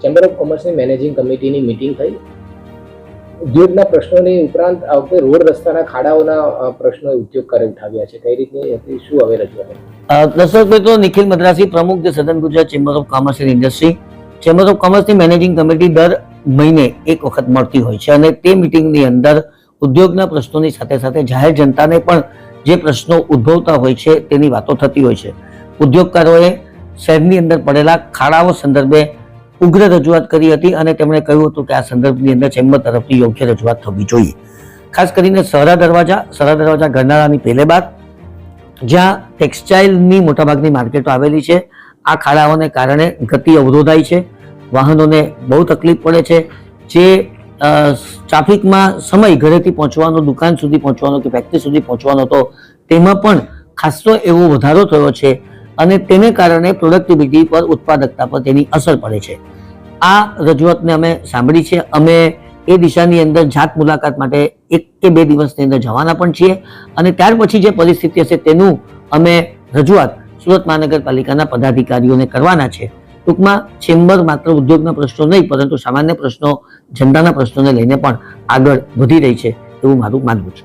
Chamber of કોમર્સની managing કમિટીની meeting થઈ. ઉદ્યોગના પ્રશ્નોની ઉપરાંત આ વખતે રોડ રસ્તાના ખાડાઓના પ્રશ્નો ઉદ્યોગકારે ઉઠાવ્યા છે. કઈ રીતની હતી, શું હવે રજૂઆત? દર્શકભાઈ, તો નિખિલ મદ્રાસી, પ્રમુખ ધ સદન Gujarat chamber of commerce and industry. Chamber of કોમર્સની મેનેજિંગ કમિટી દર મહિને એક વખત મળતી હોય છે અને તે મિટિંગની અંદર ઉદ્યોગના પ્રશ્નોની સાથે સાથે જાહેર જનતાને પણ જે પ્રશ્નો ઉદ્ભવતા હોય છે તેની વાતો થતી હોય છે. ઉદ્યોગકારોએ શહેરની અંદર પડેલા ખાડાઓ સંદર્ભે ઉગ્ર રજૂઆત કરી હતી અને તેમણે કહ્યું હતું કે આ સંદર્ભની અંદર ચેમ્બર તરફથી યોગ્ય રજૂઆત થવી જોઈએ. ખાસ કરીને સહરા દરવાજા ગરનાળાની પહેલે બાદ જ્યાં ટેક્સટાઇલની મોટાભાગની માર્કેટો આવેલી છે, આ ખાડાઓને કારણે ગતિ અવરોધાય છે, વાહનોને બહુ તકલીફ પડે છે. જે ટ્રાફિકમાં સમય ઘરેથી પહોંચવાનો, દુકાન સુધી પહોંચવાનો કે ફેક્ટરી સુધી પહોંચવાનો હતો, તેમાં પણ ખાસો એવો વધારો થયો છે અને તેને કારણે પ્રોડક્ટિવિટી પર, ઉત્પાદકતા પર તેની અસર પડે છે. આ રજૂઆતને અમે સાંભળી છે. અમે એ દિશાની અંદર જાત મુલાકાત માટે 1 કે 2 દિવસની અંદર જવાના પણ છીએ અને ત્યાર પછી જે પરિસ્થિતિ હશે તેનું અમે રજૂઆત સુરત મહાનગરપાલિકાના પદાધિકારીઓને કરવાના છે. ટૂંકમાં ચેમ્બર માત્ર ઉદ્યોગના પ્રશ્નો નહીં પરંતુ સામાન્ય પ્રશ્નો, જનતાના પ્રશ્નોને લઈને પણ આગળ વધી રહી છે એવું મારું માનવું છે.